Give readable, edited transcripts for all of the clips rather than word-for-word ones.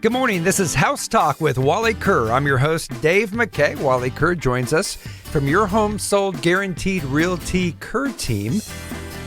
Good morning. This is House Talk with Wally Kerr. I'm your host, Dave McKay. Wally Kerr joins us from Your Home Sold Guaranteed Realty Kerr team.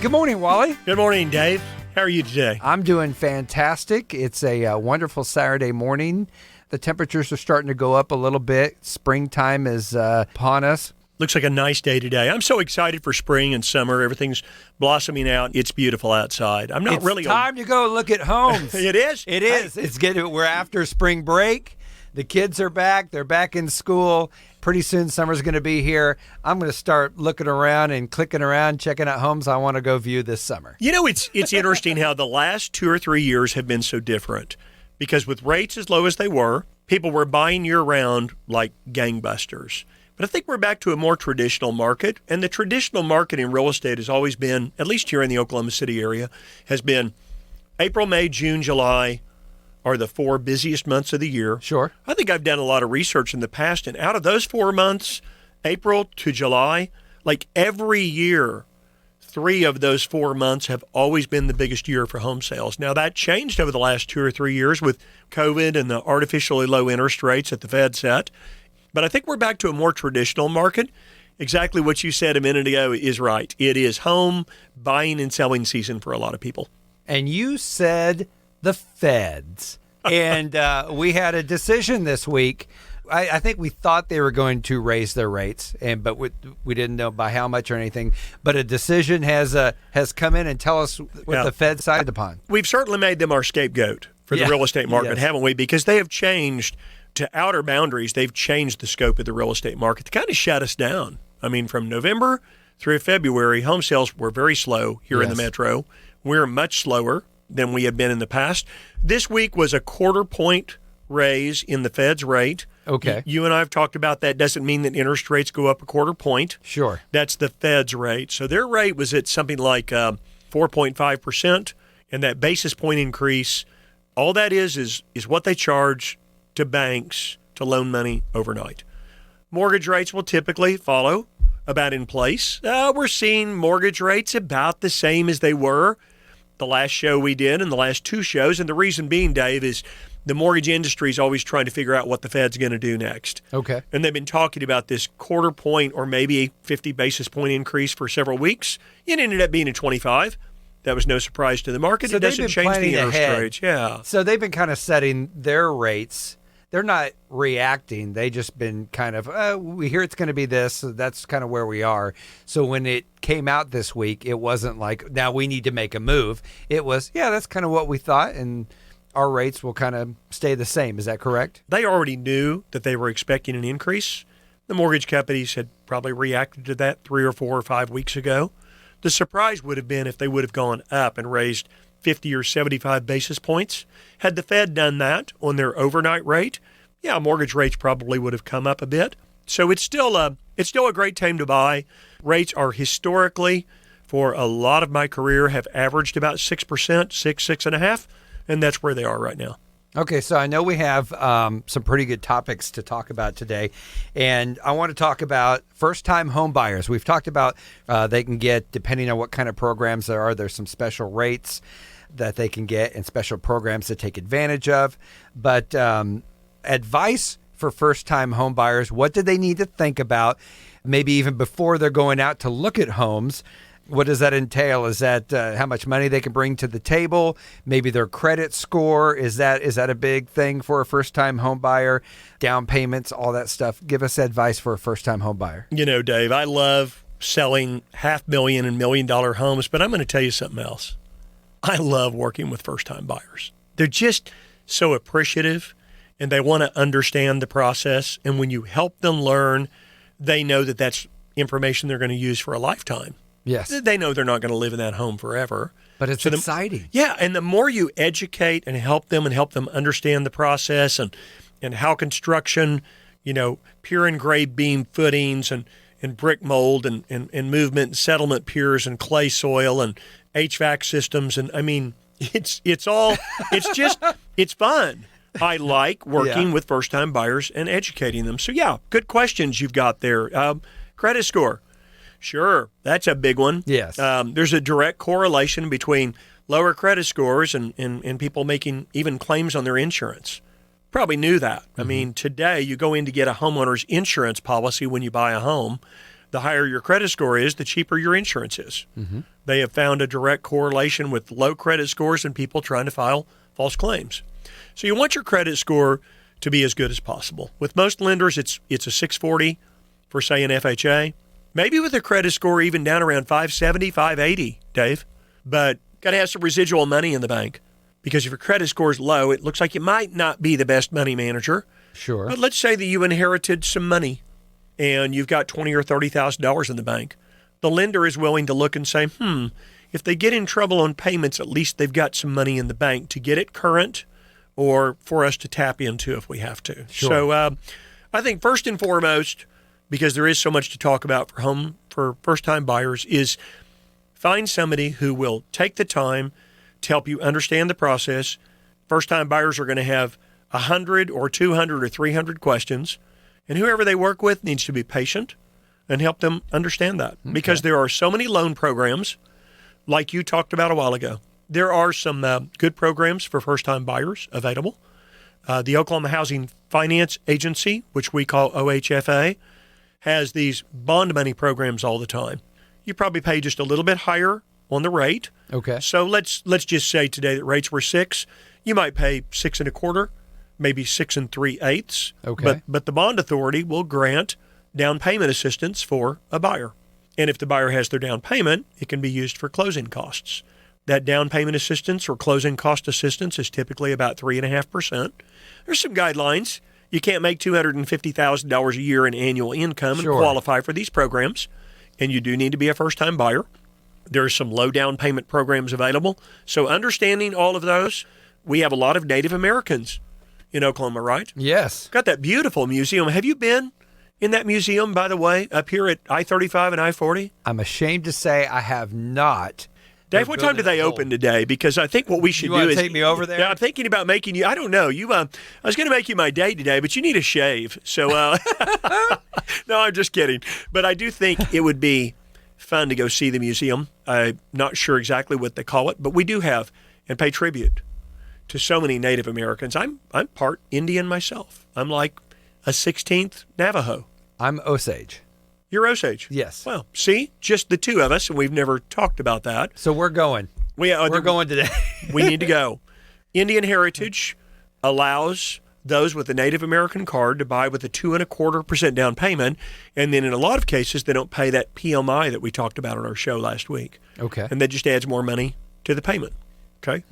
Good morning, Wally. Good morning, Dave. How are you today? I'm doing fantastic. It's a wonderful Saturday morning. The temperatures are starting to go up a little bit. Springtime is upon us. Looks like a nice day today. I'm so excited for spring and summer. Everything's blossoming out. It's beautiful outside. It's time to go look at homes. It is? It is. It's getting. We're after spring break. The kids are back. They're back in school. Pretty soon summer's going to be here. I'm going to start looking around and clicking around, checking out homes I want to go view this summer. You know, it's interesting how the last 2 or 3 years have been so different. Because with rates as low as they were, people were buying year-round like gangbusters. But I think we're back to a more traditional market, and the traditional market in real estate has always been, at least here in the Oklahoma City area, has been April, May, June, July are the 4 busiest months of the year. Sure. I think I've done a lot of research in the past, and out of those 4 months, April to July, like every year, 3 of those 4 months have always been the biggest year for home sales. Now, that changed over the last 2 or 3 years with COVID and the artificially low interest rates that the Fed set. But I think we're back to a more traditional market. Exactly what you said a minute ago is right. It is home buying and selling season for a lot of people. And you said the Feds. And we had a decision this week. I think we thought they were going to raise their rates, but we didn't know by how much or anything. But a decision has come in and tell us what the Fed decided upon. We've certainly made them our scapegoat for the real estate market, haven't we? Because they have changed to outer boundaries. They've changed the scope of the real estate market to kind of shut us down. I mean, from November through February, home sales were very slow here in the metro. We're much slower than we have been in the past. This week was a 1/4 point raise in the Fed's rate. Okay. You and I have talked about that. Doesn't mean that interest rates go up a 1/4 point. Sure. That's the Fed's rate. So their rate was at something like 4.5%, and that basis point increase, all that is what they charge to banks to loan money overnight. Mortgage rates will typically follow about in place. We're seeing mortgage rates about the same as they were the last show we did and the last 2 shows. And the reason being, Dave, is the mortgage industry is always trying to figure out what the Fed's going to do next. Okay. And they've been talking about this 1/4 point or maybe a 50 basis point increase for several weeks. It ended up being a 25. That was no surprise to the market. So it doesn't change the interest ahead. rates. Yeah. So they've been kind of setting their rates. They're not reacting. They just been kind of, we hear it's going to be this. So that's kind of where we are. So when it came out this week, it wasn't like, now we need to make a move. It was, that's kind of what we thought. And our rates will kind of stay the same. Is that correct? They already knew that they were expecting an increase. The mortgage companies had probably reacted to that 3 or 4 or 5 weeks ago. The surprise would have been if they would have gone up and raised 50 or 75 basis points. Had the Fed done that on their overnight rate, mortgage rates probably would have come up a bit. So it's still a great time to buy. Rates are historically, for a lot of my career, have averaged about 6%, 6.5%, and that's where they are right now. Okay, so I know we have some pretty good topics to talk about today, and I want to talk about first-time home buyers. We've talked about they can get, depending on what kind of programs there are, there's some special rates that they can get and special programs to take advantage of. But advice for first-time home buyers, what do they need to think about, maybe even before they're going out to look at homes? What does that entail? Is that how much money they can bring to the table? Maybe their credit score? Is that a big thing for a first-time home buyer? Down payments, all that stuff. Give us advice for a first-time home buyer. You know, Dave, I love selling $500,000 and $1 million homes, but I'm going to tell you something else. I love working with first-time buyers. They're just so appreciative, and they want to understand the process. And when you help them learn, they know that that's information they're going to use for a lifetime. Yes. They know they're not going to live in that home forever. But it's exciting. And the more you educate and help them understand the process and how construction, pure and gray beam footings and brick mold and movement and settlement piers and clay soil and HVAC systems. And I mean, it's fun. I like working with first-time buyers and educating them. So, good questions you've got there. Credit score. Sure, that's a big one. Yes. There's a direct correlation between lower credit scores and people making even claims on their insurance. Probably knew that. I mean, today you go in to get a homeowner's insurance policy when you buy a home. The higher your credit score is, the cheaper your insurance is. They have found a direct correlation with low credit scores and people trying to file false claims. So you want your credit score to be as good as possible. With most lenders, it's a 640 for, say, an FHA. Maybe with a credit score even down around 570, 580, Dave. But got to have some residual money in the bank. Because if your credit score is low, it looks like you might not be the best money manager. Sure. But let's say that you inherited some money and you've got $20,000 or $30,000 in the bank. The lender is willing to look and say, if they get in trouble on payments, at least they've got some money in the bank to get it current or for us to tap into if we have to. Sure. So I think first and foremost, because there is so much to talk about for first-time buyers, is find somebody who will take the time to help you understand the process. First-time buyers are going to have 100 or 200 or 300 questions, and whoever they work with needs to be patient and help them understand that. Okay. Because there are so many loan programs, like you talked about a while ago. There are some good programs for first-time buyers available. The Oklahoma Housing Finance Agency, which we call OHFA, has these bond money programs all the time. You probably pay just a little bit higher on the rate. Okay. So let's just say today that rates were 6. You might pay 6 1/4, maybe 6 3/8. Okay. But the bond authority will grant down payment assistance for a buyer. And if the buyer has their down payment, it can be used for closing costs. That down payment assistance or closing cost assistance is typically about 3.5%. There's some guidelines. You can't make $250,000 a year in annual income and qualify for these programs. And you do need to be a first-time buyer. There are some low down payment programs available. So understanding all of those, we have a lot of Native Americans in Oklahoma, right? Yes. Got that beautiful museum. Have you been in that museum, by the way, up here at I-35 and I-40? I'm ashamed to say I have not. Dave, what time do they open today? Because I think what we should do is... take me over there? Yeah, I'm thinking about making you... I don't know. I was going to make you my date today, but you need a shave. So, no, I'm just kidding. But I do think it would be fun to go see the museum. I'm not sure exactly what they call it, but we do have and pay tribute to so many Native Americans. I'm part Indian myself. I'm like a 16th Navajo. I'm Osage. You're Osage? Yes. Well, see, just the two of us, and we've never talked about that. So we're going. We're going today. We need to go. Indian Heritage allows those with a Native American card to buy with a 2.25% down payment, and then in a lot of cases, they don't pay that PMI that we talked about on our show last week. Okay. And that just adds more money to the payment. Okay?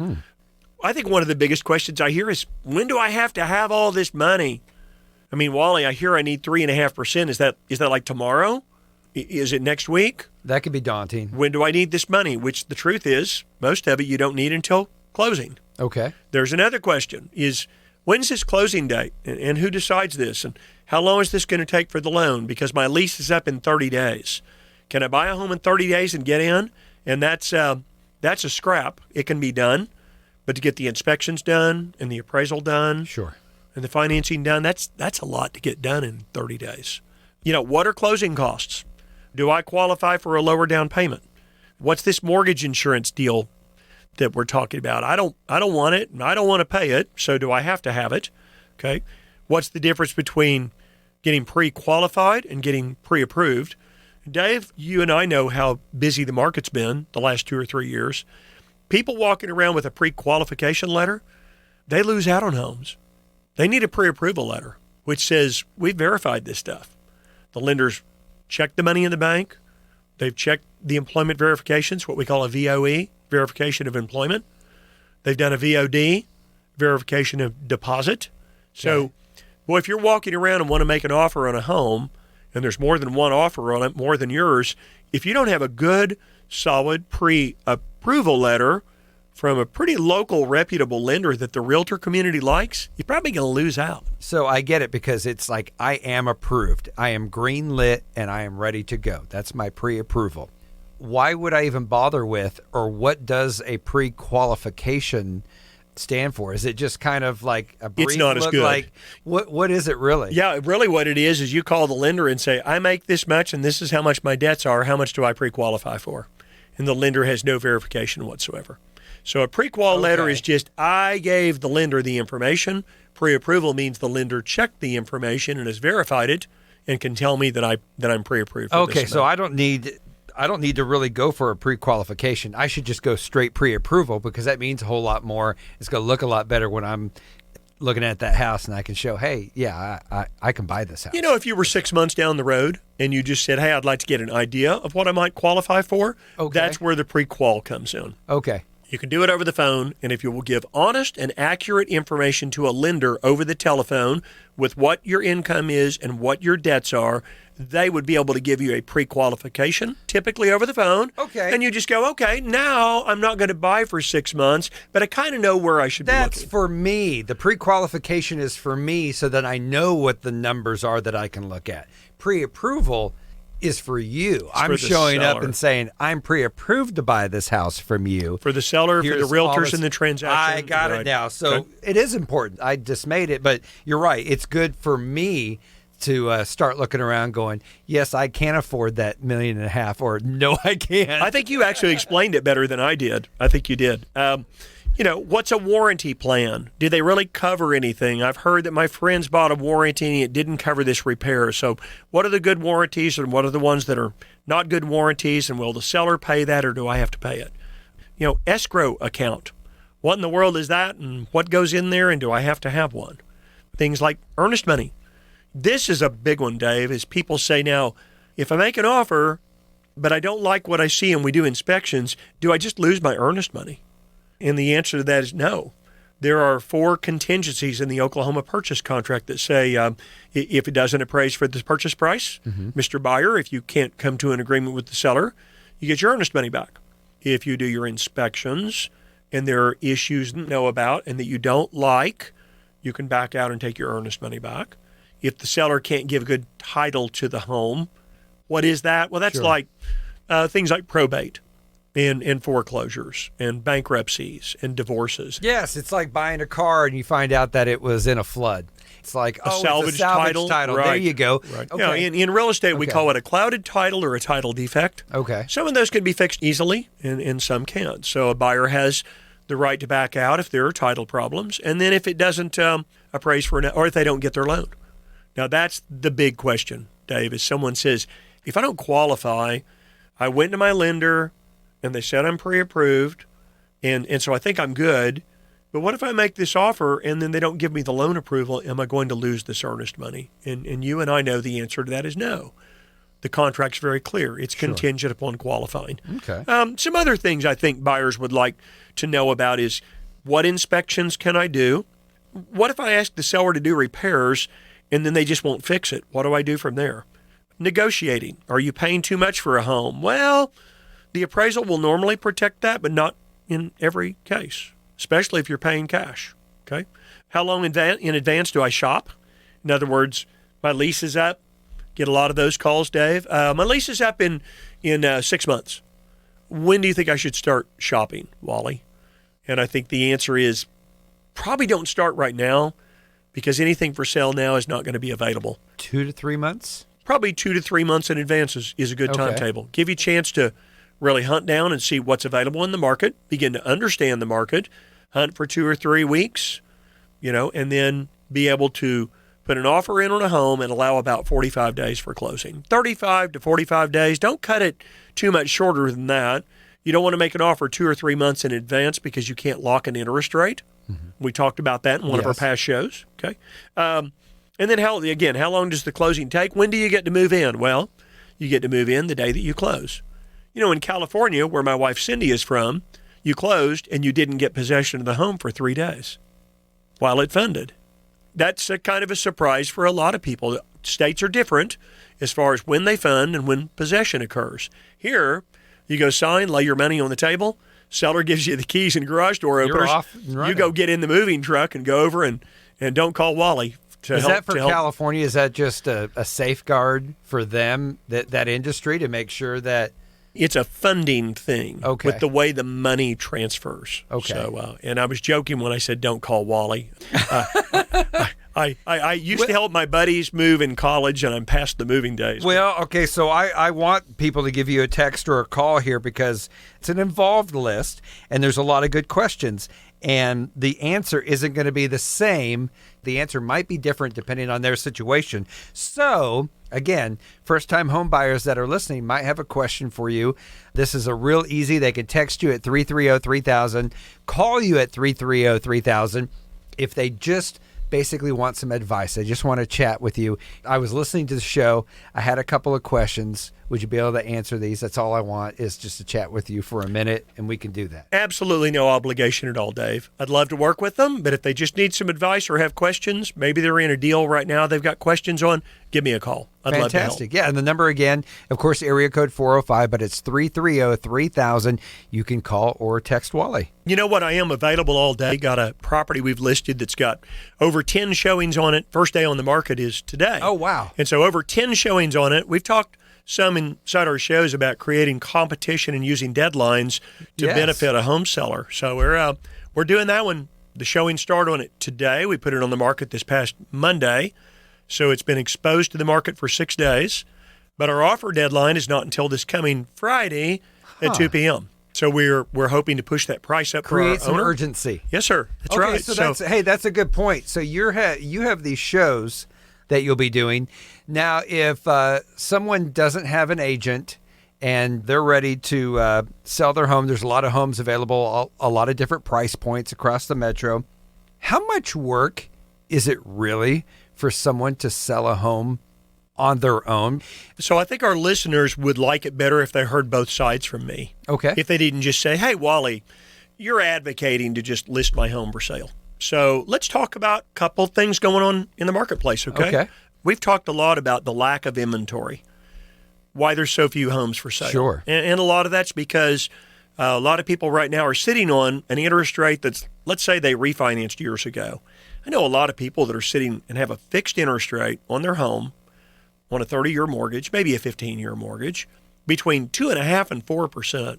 I think one of the biggest questions I hear is, when do I have to have all this money? I mean, Wally, I hear I need 3.5%. Is that like tomorrow? Is it next week? That could be daunting. When do I need this money? Which the truth is, most of it you don't need until closing. Okay. There's another question is, when's this closing date? And who decides this? And how long is this going to take for the loan? Because my lease is up in 30 days. Can I buy a home in 30 days and get in? And that's a scrap. It can be done. But to get the inspections done and the appraisal done. Sure. And the financing done, that's a lot to get done in 30 days. You know, what are closing costs? Do I qualify for a lower down payment? What's this mortgage insurance deal that we're talking about? I don't want it, and I don't want to pay it, so do I have to have it? Okay. What's the difference between getting pre-qualified and getting pre-approved? Dave, you and I know how busy the market's been the last 2 or 3 years. People walking around with a pre-qualification letter, they lose out on homes. They need a pre-approval letter, which says, we've verified this stuff. The lenders checked the money in the bank. They've checked the employment verifications, what we call a VOE, verification of employment. They've done a VOD, verification of deposit. So, boy, if you're walking around and want to make an offer on a home, and there's more than one offer on it, more than yours, if you don't have a good, solid pre-approval letter from a pretty local, reputable lender that the realtor community likes, you're probably going to lose out. So I get it, because it's like, I am approved. I am green lit and I am ready to go. That's my pre-approval. Why would I even bother with, or what does a pre-qualification stand for? Is it just kind of like a brief It's not look? as good. Like, what is it really? Yeah, really what it is you call the lender and say, I make this much and this is how much my debts are. How much do I pre-qualify for? And the lender has no verification whatsoever. So a pre-qual letter is just, I gave the lender the information Pre-approval means the lender checked the information and has verified it and can tell me that I'm pre-approved for Okay, this so amount. I don't need to really go for a pre-qualification. I should just go straight pre-approval because that means a whole lot more. It's going to look a lot better when I'm looking at that house and I can show, hey, yeah, I can buy this house. You know, if you were 6 months down the road and you just said, hey, I'd like to get an idea of what I might qualify for, that's where the pre-qual comes in. Okay. You can do it over the phone, and if you will give honest and accurate information to a lender over the telephone with what your income is and what your debts are, they would be able to give you a pre-qualification, typically over the phone. Okay. And you just go, okay, now I'm not going to buy for 6 months, but I kind of know where I should be looking. That's for me. The pre-qualification is for me so that I know what the numbers are that I can look at. Pre-approval is for you. I'm showing up and saying, I'm pre-approved to buy this house from you. For the seller, Here's for the realtors in the transaction. I got it now. So it is important. I just made it, but you're right. It's good for me to start looking around going, yes, I can afford that $1.5 million, or no, I can't. I think you actually explained it better than I did. I think you did. What's a warranty plan? Do they really cover anything? I've heard that my friends bought a warranty and it didn't cover this repair. So what are the good warranties and what are the ones that are not good warranties? And will the seller pay that or do I have to pay it? Escrow account. What in the world is that and what goes in there and do I have to have one? Things like earnest money. This is a big one, Dave, is people say now, if I make an offer, but I don't like what I see and we do inspections, do I just lose my earnest money? And the answer to that is no. There are 4 contingencies in the Oklahoma purchase contract that say if it doesn't appraise for the purchase price, Mr. Buyer, if you can't come to an agreement with the seller, you get your earnest money back. If you do your inspections and there are issues you know about and that you don't like, you can back out and take your earnest money back. If the seller can't give a good title to the home, what is that? Well, that's like things like probate. And foreclosures and bankruptcies and divorces. Yes, it's like buying a car and you find out that it was in a flood. It's like, a salvage title. Right. There you go. Right. Okay. In real estate, we call it a clouded title or a title defect. Okay. Some of those can be fixed easily and some can't. So a buyer has the right to back out if there are title problems. And then if it doesn't appraise for or if they don't get their loan. Now, that's the big question, Dave, is someone says, if I don't qualify, I went to my lender, and they said I'm pre-approved, and so I think I'm good. But what if I make this offer and then they don't give me the loan approval? Am I going to lose this earnest money? And you and I know the answer to that is no. The contract's very clear. It's contingent upon qualifying. Okay. Some other things I think buyers would like to know about is what inspections can I do? What if I ask the seller to do repairs and then they just won't fix it? What do I do from there? Negotiating. Are you paying too much for a home? Well, the appraisal will normally protect that, but not in every case, especially if you're paying cash. Okay. How long in advance do I shop? In other words, my lease is up. Get a lot of those calls, Dave. My lease is up in 6 months. When do you think I should start shopping, Wally? And I think the answer is probably don't start right now because anything for sale now is not going to be available. 2 to 3 months? Probably 2 to 3 months in advance is a good timetable. Give you a chance to really hunt down and see what's available in the market, begin to understand the market, hunt for 2 or 3 weeks, and then be able to put an offer in on a home and allow about 45 days for closing. 35 to 45 days. Don't cut it too much shorter than that. You don't want to make an offer 2 or 3 months in advance because you can't lock an interest rate. Mm-hmm. We talked about that in one of our past shows. Okay. And then how long does the closing take? When do you get to move in? Well, you get to move in the day that you close. In California, where my wife Cindy is from, you closed and you didn't get possession of the home for 3 days while it funded. That's a kind of a surprise for a lot of people. States are different as far as when they fund and when possession occurs. Here, you go sign, lay your money on the table, seller gives you the keys and garage door openers. You're off and running. You go get in the moving truck and go over and don't call Wally. Is that for California? Is that just a safeguard for them, that industry, to make sure that it's a funding thing with the way the money transfers? Okay. So, and I was joking when I said don't call Wally. I used to help my buddies move in college, and I'm past the moving days. Well, okay, so I want people to give you a text or a call here because it's an involved list, and there's a lot of good questions, and the answer isn't going to be the same. The answer might be different depending on their situation. So, again, first-time home buyers that are listening might have a question for you. This is a real easy. They can text you at 330-3000, call you at 330-3000 if they just basically want some advice. I just want to chat with you. I was listening to the show. I had a couple of questions. Would you be able to answer these? That's all I want is just to chat with you for a minute, and we can do that. Absolutely no obligation at all, Dave. I'd love to work with them, but if they just need some advice or have questions, maybe they're in a deal right now they've got questions on, give me a call. I'd love to help. Fantastic. Yeah, and the number again, of course, area code 405, but it's 330-3000. You can call or text Wally. You know what? I am available all day. Got a property we've listed that's got over 10 showings on it. First day on the market is today. Oh, wow. And so over 10 showings on it. We've talked some inside our shows about creating competition and using deadlines to benefit a home seller. So we're doing that one. The showing started on it today. We put it on the market this past Monday. So it's been exposed to the market for 6 days. But our offer deadline is not until this coming Friday at 2 p.m. So we're hoping to push that price up Create for our some owner. urgency. Yes, sir. That's Okay, right. So that's a good point. So you have these shows that you'll be doing. Now, if someone doesn't have an agent and they're ready to sell their home, there's a lot of homes available, a lot of different price points across the metro. How much work is it really for someone to sell a home on their own? So I think our listeners would like it better if they heard both sides from me. Okay. If they didn't just say, hey, Wally, you're advocating to just list my home for sale. So let's talk about a couple things going on in the marketplace, okay? We've talked a lot about the lack of inventory, why there's so few homes for sale. Sure. And a lot of that's because a lot of people right now are sitting on an interest rate that's, let's say they refinanced years ago. I know a lot of people that are sitting and have a fixed interest rate on their home on a 30-year mortgage, maybe a 15-year mortgage, between 2.5% and 4%.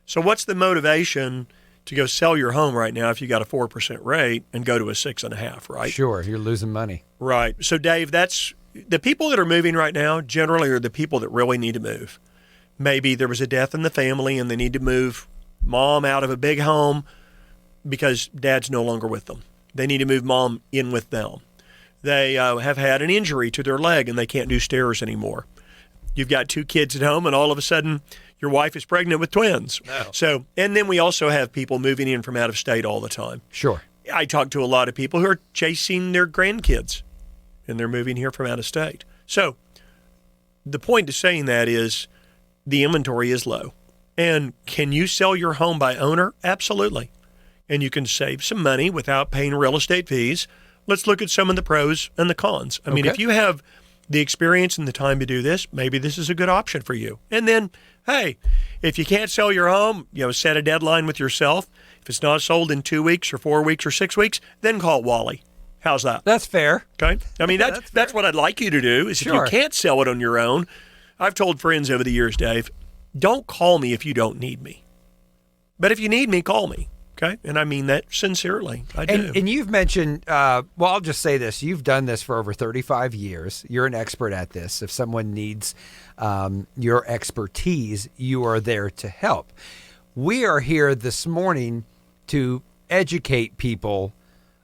So what's the motivation to go sell your home right now if you got a 4% rate and go to a 6.5%, right? Sure, you're losing money. Right. So, Dave, that's the people that are moving right now generally are the people that really need to move. Maybe there was a death in the family and they need to move mom out of a big home because dad's no longer with them. They need to move mom in with them. They have had an injury to their leg and they can't do stairs anymore. You've got 2 kids at home and all of a sudden your wife is pregnant with twins. No. So, and then we also have people moving in from out of state all the time. Sure. I talk to a lot of people who are chasing their grandkids and they're moving here from out of state. So the point to saying that is the inventory is low. And can you sell your home by owner? Absolutely. And you can save some money without paying real estate fees. Let's look at some of the pros and the cons. I mean, if you have the experience and the time to do this, maybe this is a good option for you. And then, hey, if you can't sell your home, set a deadline with yourself. If it's not sold in 2 weeks or 4 weeks or 6 weeks, then call Wally. How's that? That's fair. Okay. I mean, that's what I'd like you to do is if you can't sell it on your own, I've told friends over the years, Dave, don't call me if you don't need me. But if you need me, call me. Okay. And I mean that sincerely. I do. And you've mentioned, well, I'll just say this. You've done this for over 35 years. You're an expert at this. If someone needs your expertise, you are there to help. We are here this morning to educate people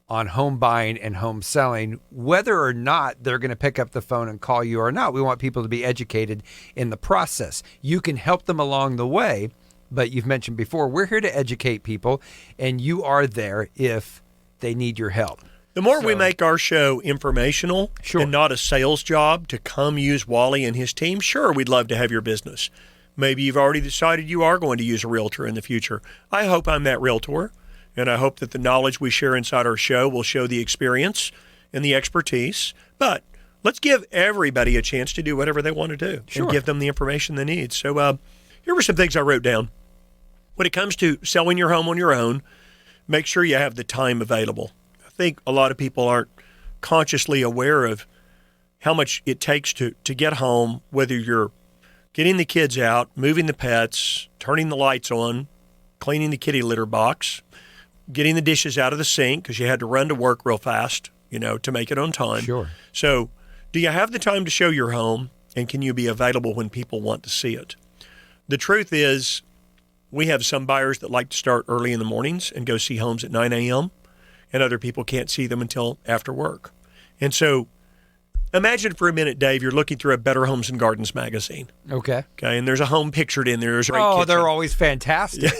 on home buying and home selling, whether or not they're going to pick up the phone and call you or not. We want people to be educated in the process. You can help them along the way. But you've mentioned before, we're here to educate people, and you are there if they need your help. The more we make our show informational and not a sales job to come use Wally and his team, sure, we'd love to have your business. Maybe you've already decided you are going to use a realtor in the future. I hope I'm that realtor, and I hope that the knowledge we share inside our show will show the experience and the expertise. But let's give everybody a chance to do whatever they want to do and give them the information they need. So here were some things I wrote down. When it comes to selling your home on your own, make sure you have the time available. I think a lot of people aren't consciously aware of how much it takes to get home, whether you're getting the kids out, moving the pets, turning the lights on, cleaning the kitty litter box, getting the dishes out of the sink because you had to run to work real fast to make it on time. Sure. So do you have the time to show your home, and can you be available when people want to see it? The truth is, we have some buyers that like to start early in the mornings and go see homes at 9 a.m., and other people can't see them until after work. And so imagine for a minute, Dave, you're looking through a Better Homes and Gardens magazine. Okay. Okay, and there's a home pictured in there. There's a great Oh, kitchen. they're always fantastic.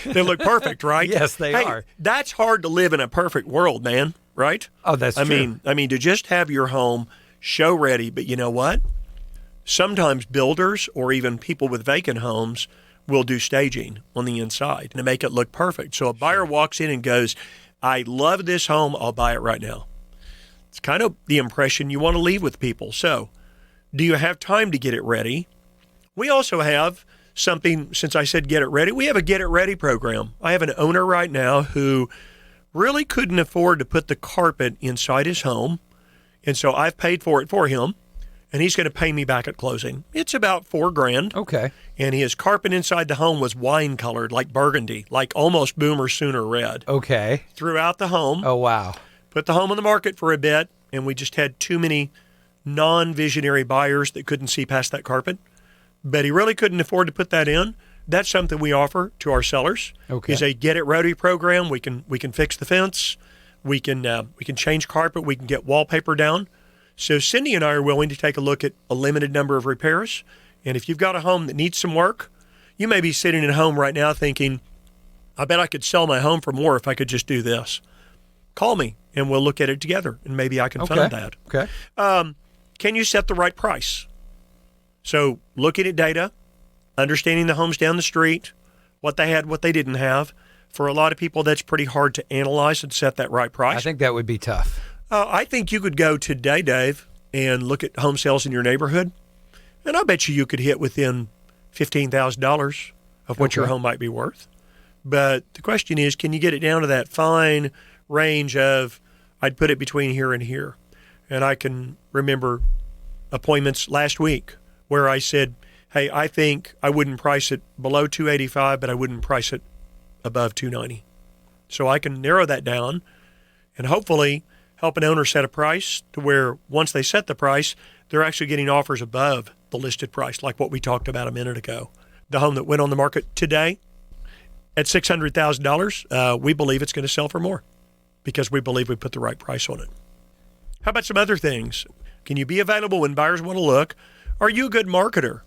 They look perfect, right? Yes, they are. That's hard to live in a perfect world, man, right? Oh, that's true. I mean, to just have your home show ready, but you know what? Sometimes builders or even people with vacant homes will do staging on the inside to make it look perfect. So a buyer walks in and goes, I love this home, I'll buy it right now. It's kind of the impression you want to leave with people. So do you have time to get it ready? We also have something, since I said get it ready, we have a get it ready program. I have an owner right now who really couldn't afford to put the carpet inside his home. And so I've paid for it for him, and he's going to pay me back at closing. It's about $4,000. Okay. And his carpet inside the home was wine colored, like burgundy, like almost Boomer Sooner red. Okay. Throughout the home. Oh, wow. Put the home on the market for a bit, and we just had too many non-visionary buyers that couldn't see past that carpet. But he really couldn't afford to put that in. That's something we offer to our sellers. Okay. Is a get it ready program. We can fix the fence. We can change carpet. We can get wallpaper down. So Cindy and I are willing to take a look at a limited number of repairs. And if you've got a home that needs some work, you may be sitting at home right now thinking, I bet I could sell my home for more if I could just do this. Call me and we'll look at it together, and maybe I can fund that. Okay. Can you set the right price? So looking at data, understanding the homes down the street, what they had, what they didn't have. For a lot of people, that's pretty hard to analyze and set that right price. I think that would be tough. I think you could go today, Dave, and look at home sales in your neighborhood, and I bet you could hit within $15,000 of what your home might be worth. But the question is, can you get it down to that fine range of, I'd put it between here and here. And I can remember appointments last week where I said, hey, I think I wouldn't price it below $285, but I wouldn't price it above $290. So I can narrow that down and hopefully help an owner set a price to where once they set the price, they're actually getting offers above the listed price, like what we talked about a minute ago. The home that went on the market today at $600,000, we believe it's going to sell for more because we believe we put the right price on it. How about some other things? Can you be available when buyers want to look? Are you a good marketer?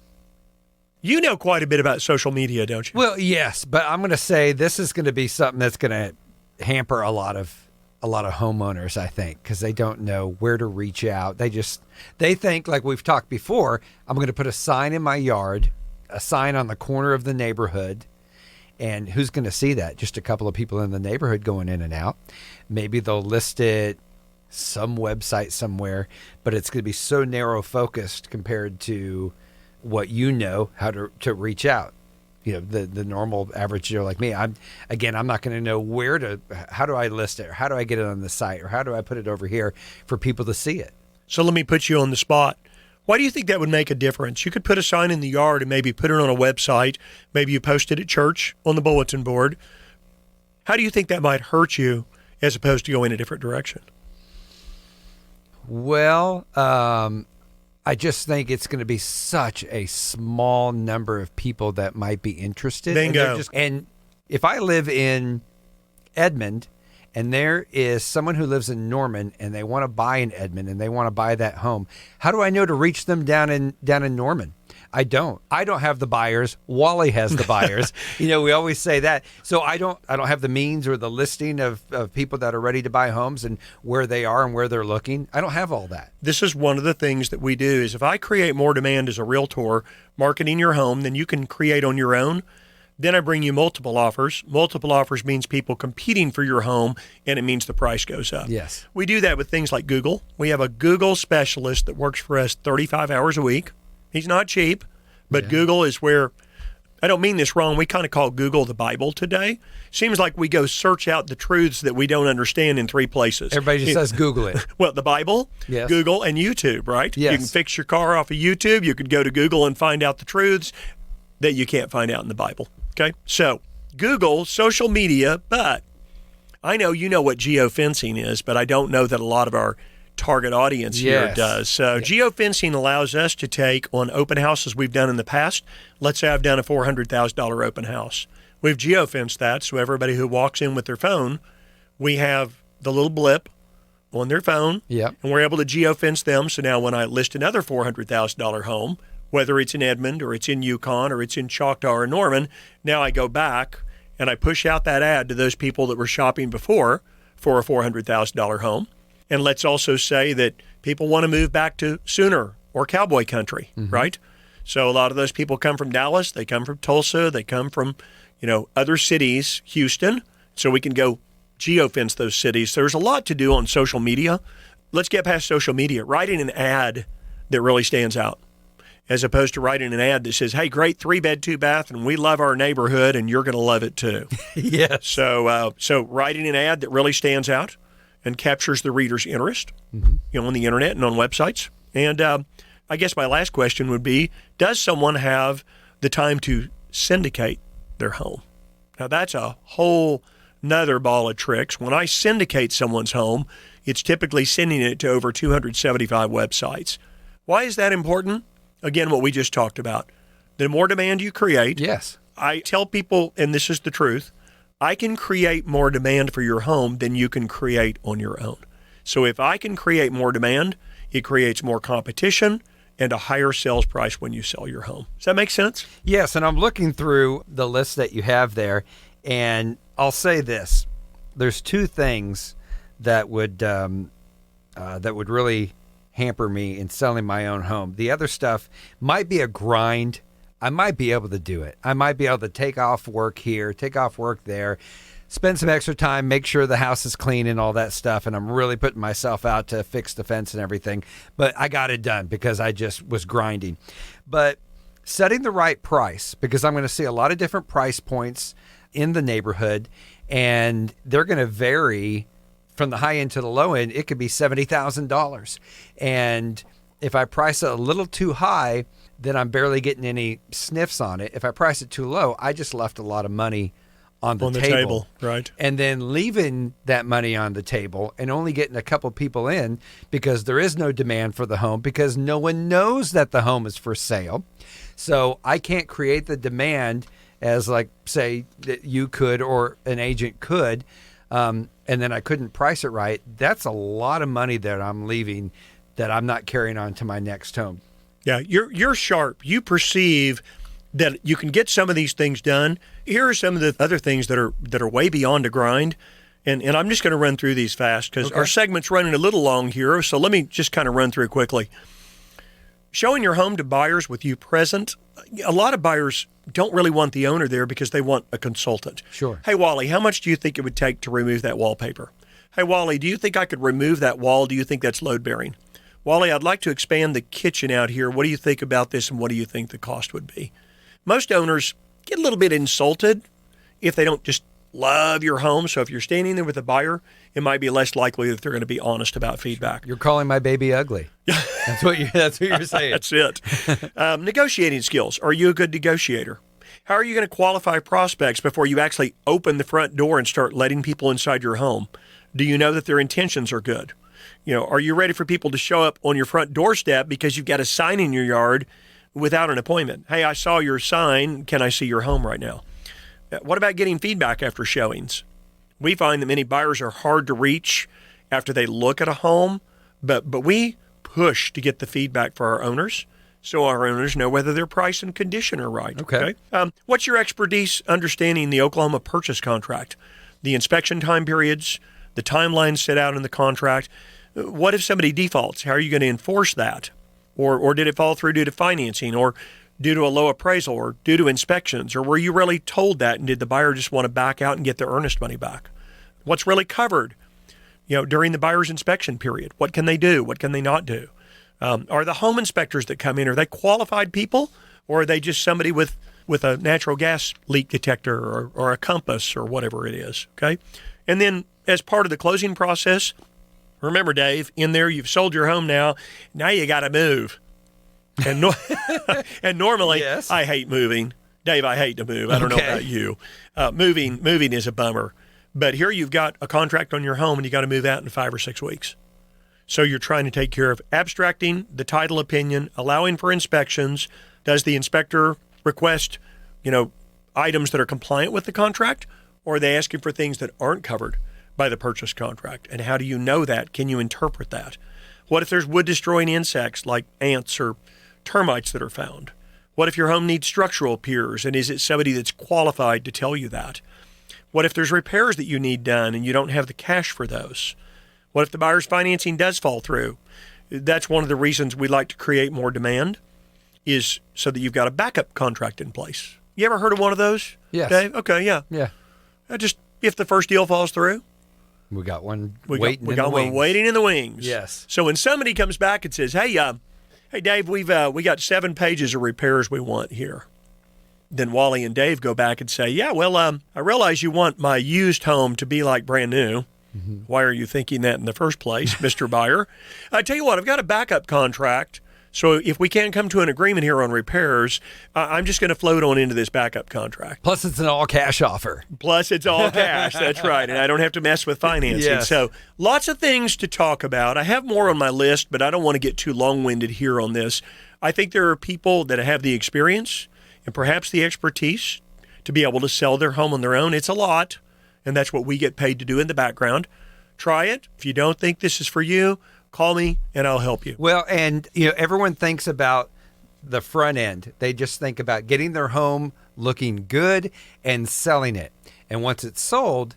You know quite a bit about social media, don't you? Well, yes, but I'm going to say this is going to be something that's going to hamper a lot of homeowners, I think, because they don't know where to reach out. They think, like we've talked before, I'm going to put a sign in my yard, a sign on the corner of the neighborhood, and who's going to see that? Just a couple of people in the neighborhood going in and out. Maybe they'll list it some website somewhere, but it's going to be so narrow focused compared to what how to reach out. The normal average Joe like me. I'm not going to know how do I list it, or how do I get it on the site, or how do I put it over here for people to see it. So let me put you on the spot. Why do you think that would make a difference? You could put a sign in the yard and maybe put it on a website. Maybe you post it at church on the bulletin board. How do you think that might hurt you as opposed to going a different direction? Well, I just think it's going to be such a small number of people that might be interested. Bingo. And if I live in Edmond and there is someone who lives in Norman and they want to buy in Edmond and they want to buy that home, how do I know to reach them down in Norman? I don't have the buyers. Wally has the buyers. We always say that. So I don't have the means or the listing of people that are ready to buy homes and where they are and where they're looking. I don't have all that. This is one of the things that we do is if I create more demand as a realtor marketing your home than you can create on your own, then I bring you multiple offers. Multiple offers means people competing for your home, and it means the price goes up. Yes. We do that with things like Google. We have a Google specialist that works for us 35 hours a week. He's not cheap, but Google is where, I don't mean this wrong, we kind of call Google the Bible today. Seems like we go search out the truths that we don't understand in 3 places. Everybody just says Google it. Well, the Bible, yes. Google, and YouTube, right? Yes. You can fix your car off of YouTube. You could go to Google and find out the truths that you can't find out in the Bible. Okay? So, Google, social media, but I know you know what geofencing is, but I don't know that a lot of our target audience here Yes. does. So geofencing allows us to take on open houses we've done in the past. Let's say I've done a $400,000 open house. We've geofenced that, so everybody who walks in with their phone, we have the little blip on their phone, Yep. and we're able to geofence them. So now when I list another $400,000 home, whether it's in Edmond or it's in Yukon or it's in Choctaw or Norman, now I go back and I push out that ad to those people that were shopping before for a $400,000 home. And let's also say that people want to move back to Sooner or cowboy country, right? So a lot of those people come from Dallas, they come from Tulsa, they come from, other cities, Houston. So we can go geofence those cities. There's a lot to do on social media. Let's get past social media. Writing an ad that really stands out, as opposed to writing an ad that says, hey, great 3-bed, 2-bath, and we love our neighborhood, and you're going to love it too. Yes. So writing an ad that really stands out and captures the reader's interest, on the internet and on websites. And I guess my last question would be, does someone have the time to syndicate their home? Now, that's a whole nother ball of tricks. When I syndicate someone's home, it's typically sending it to over 275 websites. Why is that important? Again, what we just talked about. The more demand you create, Yes. I tell people, and this is the truth, I can create more demand for your home than you can create on your own. So if I can create more demand, it creates more competition and a higher sales price when you sell your home. Does that make sense? Yes, and I'm looking through the list that you have there, and I'll say this: there's two things that would really hamper me in selling my own home. The other stuff might be a grind. I might be able to do it. I might be able to take off work here, take off work there, spend some extra time, make sure the house is clean and all that stuff. And I'm really putting myself out to fix the fence and everything. But I got it done because I just was grinding. But setting the right price, because I'm going to see a lot of different price points in the neighborhood, and they're going to vary from the high end to the low end. It could be $70,000. And if I price it a little too high, then I'm barely getting any sniffs on it. If I price it too low, I just left a lot of money on the table. Right. And then leaving that money on the table and only getting a couple people in because there is no demand for the home, because no one knows that the home is for sale. So I can't create the demand as, like, say, that you could or an agent could, and then I couldn't price it right. That's a lot of money that I'm leaving that I'm not carrying on to my next home. Yeah, you're sharp. You perceive that you can get some of these things done. Here are some of the other things that are way beyond a grind. And I'm just going to run through these fast because our segment's running a little long here. So let me just kind of run through quickly. Showing your home to buyers with you present. A lot of buyers don't really want the owner there because they want a consultant. Sure. Hey, Wally, how much do you think it would take to remove that wallpaper? Hey, Wally, do you think I could remove that wall? Do you think that's load bearing? Wally, I'd like to expand the kitchen out here. What do you think about this, and what do you think the cost would be? Most owners get a little bit insulted if they don't just love your home. So if you're standing there with a buyer, it might be less likely that they're going to be honest about feedback. You're calling my baby ugly. That's what you're saying. That's it. Negotiating skills. Are you a good negotiator? How are you going to qualify prospects before you actually open the front door and start letting people inside your home? Do you know that their intentions are good? Are you ready for people to show up on your front doorstep because you've got a sign in your yard without an appointment? Hey, I saw your sign. Can I see your home right now? What about getting feedback after showings? We find that many buyers are hard to reach after they look at a home, but we push to get the feedback for our owners so our owners know whether their price and condition are right. Okay. What's your expertise understanding the Oklahoma purchase contract, the inspection time periods, the timelines set out in the contract? What if somebody defaults? How are you going to enforce that? Or did it fall through due to financing, or due to a low appraisal, or due to inspections? Or were you really told that, and did the buyer just want to back out and get their earnest money back? What's really covered, during the buyer's inspection period? What can they do? What can they not do? Are the home inspectors that come in, are they qualified people, or are they just somebody with a natural gas leak detector or a compass or whatever it is? Okay. And then as part of the closing process, remember, Dave, in there, you've sold your home now. Now you got to move. And and normally, Yes. I hate moving. Dave, I hate to move. I don't know about you. Moving is a bummer. But here you've got a contract on your home and you got to move out in 5 or 6 weeks. So you're trying to take care of abstracting the title opinion, allowing for inspections. Does the inspector request, items that are compliant with the contract, or are they asking for things that aren't covered by the purchase contract? And how do you know that? Can you interpret that? What if there's wood-destroying insects like ants or termites that are found? What if your home needs structural piers, and is it somebody that's qualified to tell you that? What if there's repairs that you need done and you don't have the cash for those? What if the buyer's financing does fall through? That's one of the reasons we like to create more demand, is so that you've got a backup contract in place. You ever heard of one of those? Yes. Dave? Okay, yeah. Yeah. Just if the first deal falls through, We got one we waiting got one waiting in the wings. Yes. So when somebody comes back and says, "Hey, Dave, we got 7 pages of repairs we want here," then Wally and Dave go back and say, "Yeah, well, I realize you want my used home to be like brand new. Mm-hmm. Why are you thinking that in the first place, Mr. Buyer? I tell you what, I've got a backup contract. So if we can't come to an agreement here on repairs, I'm just going to float on into this backup contract. Plus, it's an all-cash offer. Plus, it's all cash. That's right. And I don't have to mess with financing. Yes. So lots of things to talk about. I have more on my list, but I don't want to get too long-winded here on this. I think there are people that have the experience and perhaps the expertise to be able to sell their home on their own. It's a lot, and that's what we get paid to do in the background. Try it. If you don't think this is for you, call me and I'll help you. Well, and everyone thinks about the front end. They just think about getting their home looking good and selling it. And once it's sold,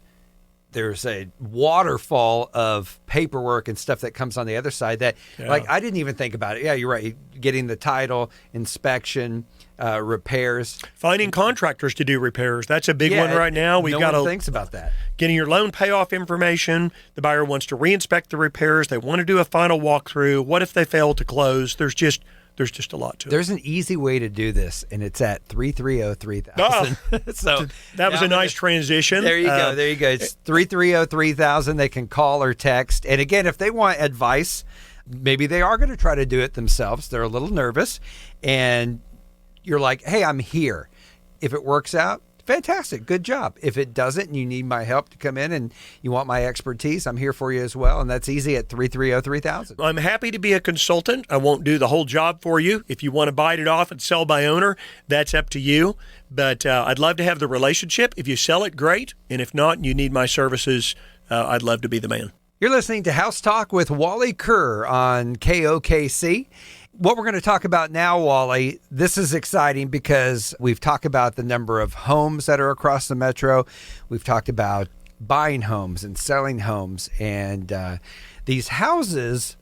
there's a waterfall of paperwork and stuff that comes on the other side that, like, I didn't even think about it. Yeah, you're right. Getting the title, inspection, repairs. Finding contractors to do repairs. That's a big one right now. We've got one thinks about that. Getting your loan payoff information. The buyer wants to reinspect the repairs. They want to do a final walkthrough. What if they fail to close? There's just a lot to it. There's an easy way to do this, and it's at 330-3000. So that was a nice transition. There you go. There you go. It's 330-3000. They can call or text. And again, if they want advice, maybe they are going to try to do it themselves. They're a little nervous, and you're like, "Hey, I'm here." If it works out, fantastic. Good job. If it doesn't and you need my help to come in and you want my expertise, I'm here for you as well. And that's easy at 330-3000. I'm happy to be a consultant. I won't do the whole job for you. If you want to bite it off and sell by owner, that's up to you. But I'd love to have the relationship. If you sell it, great. And if not, and you need my services, I'd love to be the man. You're listening to House Talk with Wally Kerr on KOKC. What we're going to talk about now, Wally, this is exciting because we've talked about the number of homes that are across the metro. We've talked about buying homes and selling homes. And these houses,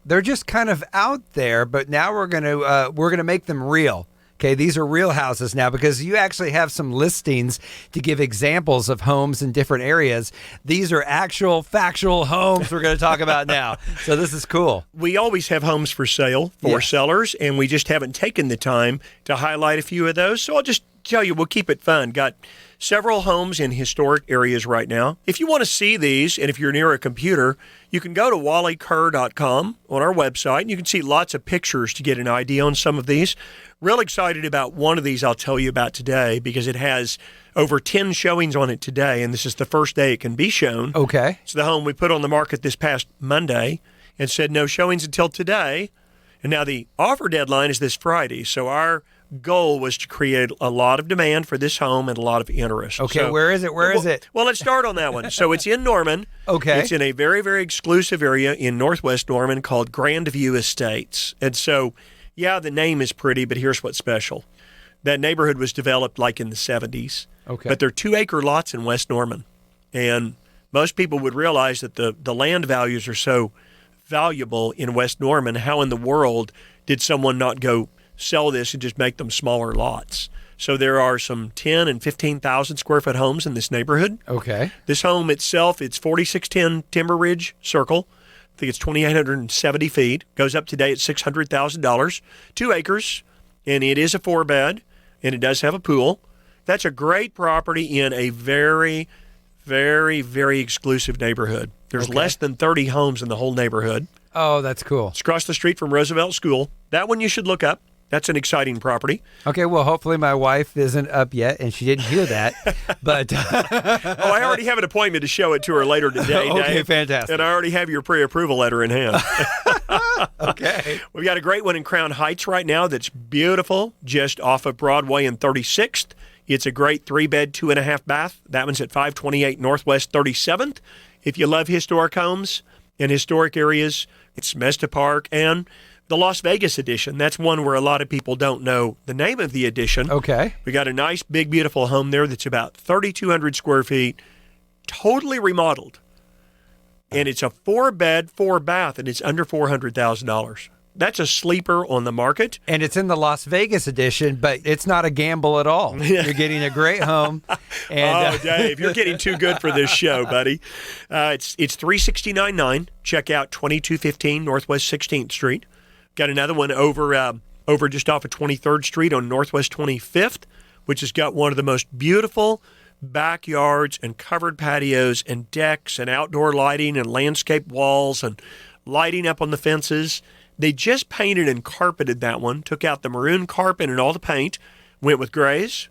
they're just kind of out there, but now we're going to make them real. Okay, these are real houses now because you actually have some listings to give examples of homes in different areas. These are actual factual homes we're going to talk about now. So this is cool. We always have homes for sale for sellers, and we just haven't taken the time to highlight a few of those. So I'll just tell you, we'll keep it fun. Got several homes in historic areas right now. If you want to see these, and if you're near a computer, you can go to wallykerr.com on our website, and you can see lots of pictures to get an idea on some of these. Real excited about one of these I'll tell you about today because it has over 10 showings on it today, and this is the first day it can be shown. Okay. It's the home we put on the market this past Monday and said no showings until today. And now the offer deadline is this Friday. So our goal was to create a lot of demand for this home and a lot of interest. Okay, so, where is it? Where is it? Well, let's start on that one. So it's in Norman. Okay. It's in a very, very exclusive area in Northwest Norman called Grandview Estates. And so, yeah, the name is pretty, but here's what's special. That neighborhood was developed like in the 70s. Okay. But they're 2-acre lots in West Norman. And most people would realize that the land values are so valuable in West Norman. How in the world did someone not go sell this and just make them smaller lots? So there are some 10 and 15,000 square foot homes in this neighborhood. Okay. This home itself, it's 4610 Timber Ridge Circle. I think it's 2,870 feet. Goes up today at $600,000. 2 acres, and it is a 4-bed, and it does have a pool. That's a great property in a very, very, very exclusive neighborhood. There's less than 30 homes in the whole neighborhood. Oh, that's cool. It's across the street from Roosevelt School. That one you should look up. That's an exciting property. Okay, well, hopefully my wife isn't up yet and she didn't hear that. But Oh, I already have an appointment to show it to her later today, okay, Dave. fantastic. And I already have your pre-approval letter in hand. Okay. We've got a great one in Crown Heights right now that's beautiful, just off of Broadway and 36th. It's a great 3-bed, 2.5 bath. That one's at 528 Northwest 37th. If you love historic homes and historic areas, it's Mesta Park and the Las Vegas edition. That's one where a lot of people don't know the name of the edition. Okay. We got a nice, big, beautiful home there that's about 3,200 square feet, totally remodeled. And it's a 4-bed, 4-bath, and it's under $400,000. That's a sleeper on the market. And it's in the Las Vegas edition, but it's not a gamble at all. You're getting a great home. And, Dave, you're getting too good for this show, buddy. It's $369.9. Check out 2215 Northwest 16th Street. Got another one over just off of 23rd Street on Northwest 25th, which has got one of the most beautiful backyards and covered patios and decks and outdoor lighting and landscape walls and lighting up on the fences. They just painted and carpeted that one, took out the maroon carpet and all the paint, went with grays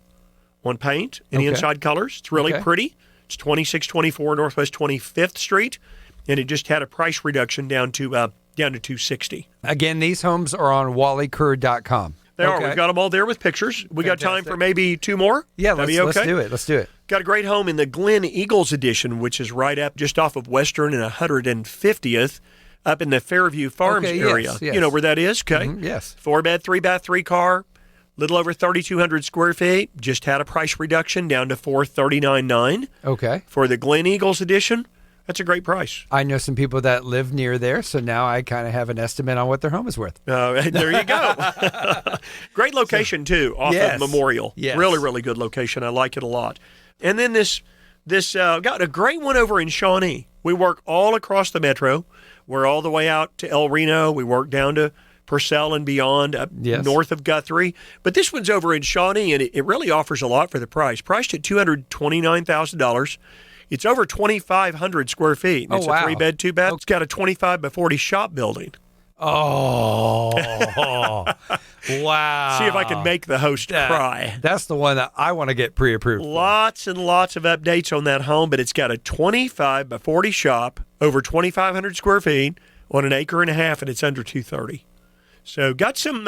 on paint and the inside colors. It's really pretty. It's 2624 Northwest 25th Street, and it just had a price reduction down to $260. Again, these homes are on wallykerr.com. They are. We've got them all there with pictures. We got time for maybe 2 more? Yeah, That'd let's be okay? do it. Let's do it. Got a great home in the Glen Eagles edition, which is right up just off of Western and 150th, up in the Fairview Farms area. Yes. You know where that is? Okay. Yes. 4-bed, 3-bath, 3-car, little over 3,200 square feet. Just had a price reduction down to $439.9. Okay. For the Glen Eagles edition, that's a great price. I know some people that live near there, so now I kind of have an estimate on what their home is worth. There you go. Great location, too, off of Memorial. Yes. Really, really good location. I like it a lot. And then this got a great one over in Shawnee. We work all across the metro. We're all the way out to El Reno. We work down to Purcell and beyond, up north of Guthrie. But this one's over in Shawnee, and it really offers a lot for the price. Priced at $229,000. It's over 2,500 square feet. It's a 3-bed, 2-bath. It's got a 25 by 40 shop building. Oh, wow. See if I can make the host cry. That's the one that I want to get pre-approved for. Lots and lots of updates on that home, but it's got a 25 by 40 shop, over 2,500 square feet, on an acre and a half, and it's under $230,000. So got some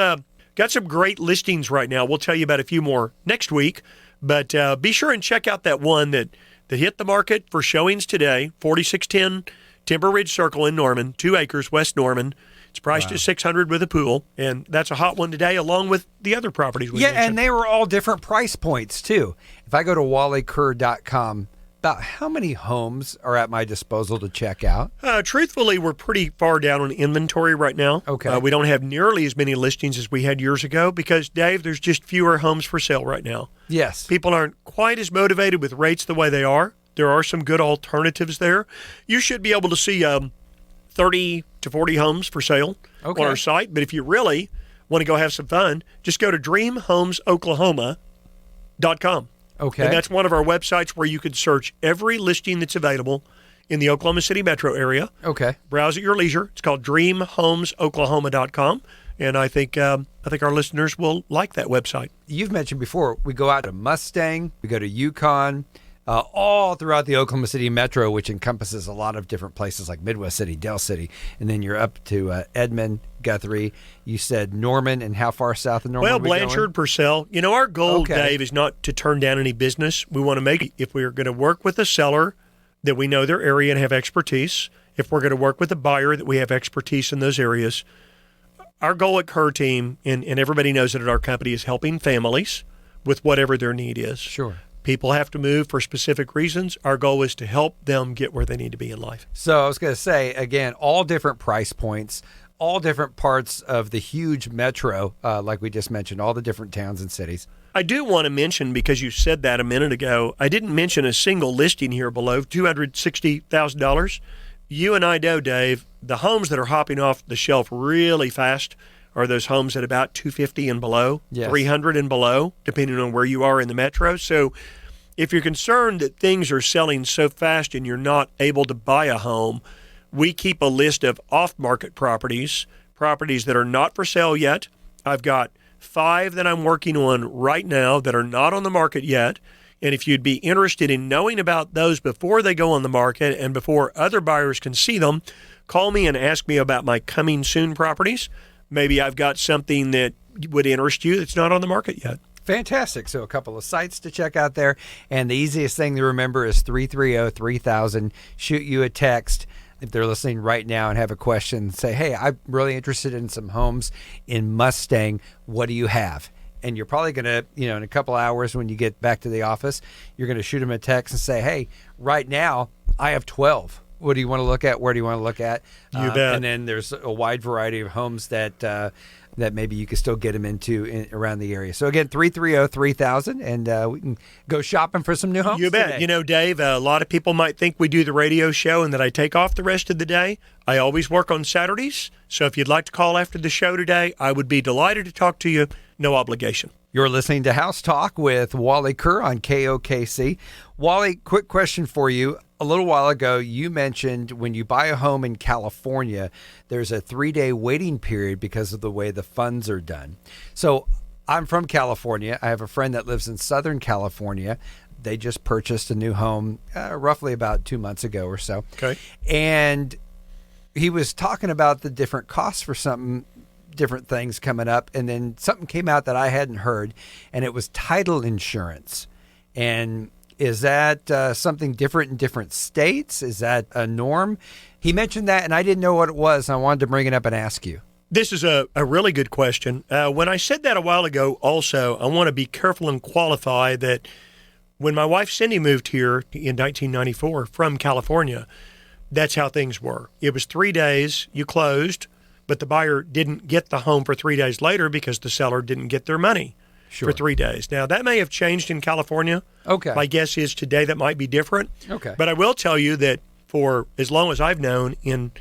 great listings right now. We'll tell you about a few more next week, but be sure and check out that one that hit the market for showings today, 4610 Timber Ridge Circle in Norman, 2 acres, West Norman. It's priced at $600,000 with a pool, and that's a hot one today, along with the other properties we mentioned. And they were all different price points, too. If I go to wallykerr.com, about how many homes are at my disposal to check out? Truthfully, we're pretty far down on inventory right now. Okay. We don't have nearly as many listings as we had years ago because, Dave, there's just fewer homes for sale right now. Yes. People aren't quite as motivated with rates the way they are. There are some good alternatives there. You should be able to see 30 to 40 homes for sale on our site. But if you really want to go have some fun, just go to dreamhomesoklahoma.com. Okay. And that's one of our websites where you can search every listing that's available in the Oklahoma City metro area. Okay. Browse at your leisure. It's called dreamhomesoklahoma.com. And I think our listeners will like that website. You've mentioned before, we go out to Mustang, we go to Yukon, all throughout the Oklahoma City metro, which encompasses a lot of different places like Midwest City, Del City, and then you're up to Edmond, Guthrie. You said Norman, and how far south of Norman? Well, Blanchard, Purcell. You know, our goal, Dave, is not to turn down any business. We want to make it. If we're going to work with a seller that we know their area and have expertise, if we're going to work with a buyer that we have expertise in those areas, our goal at Kerr Team, and everybody knows it at our company, is helping families with whatever their need is. Sure. People have to move for specific reasons. Our goal is to help them get where they need to be in life. So I was going to say, again, all different price points, all different parts of the huge metro, like we just mentioned, all the different towns and cities. I do want to mention, because you said that a minute ago, I didn't mention a single listing here below $260,000. You and I know, Dave, the homes that are hopping off the shelf really fast are those homes at about $250,000 and below, $300,000 and below, depending on where you are in the metro. So if you're concerned that things are selling so fast and you're not able to buy a home, we keep a list of off-market properties that are not for sale yet. I've got 5 that I'm working on right now that are not on the market yet. And if you'd be interested in knowing about those before they go on the market and before other buyers can see them, call me and ask me about my coming soon properties. Maybe I've got something that would interest you that's not on the market yet. Fantastic. So a couple of sites to check out there. And the easiest thing to remember is 330-3000. Shoot you a text if they're listening right now and have a question. Say, hey, I'm really interested in some homes in Mustang. What do you have? And you're probably going to, in a couple hours when you get back to the office, you're going to shoot them a text and say, hey, right now I have 12. What do you want to look at? Where do you want to look at? You bet. And then there's a wide variety of homes that maybe you can still get them into around the area. So again, 330-3000, and we can go shopping for some new homes. You bet. Today. Dave, a lot of people might think we do the radio show and that I take off the rest of the day. I always work on Saturdays. So if you'd like to call after the show today, I would be delighted to talk to you. No obligation. You're listening to House Talk with Wally Kerr on KOKC. Wally, quick question for you. A little while ago, you mentioned when you buy a home in California, there's a 3-day waiting period because of the way the funds are done. So I'm from California. I have a friend that lives in Southern California. They just purchased a new home roughly about 2 months ago or so. Okay. And he was talking about the different costs for different things coming up, and then something came out that I hadn't heard, and it was title insurance. And is that something different in different states? Is that a norm? He mentioned that, and I didn't know what it was, and I wanted to bring it up and ask you. This is a really good question. When I said that a while ago, also, I want to be careful and qualify that when my wife Cindy moved here in 1994 from California, that's how things were. It was 3 days, you closed, but the buyer didn't get the home for 3 days later because the seller didn't get their money for 3 days. Now, that may have changed in California. Okay. My guess is today that might be different. Okay. But I will tell you that for as long as I've known in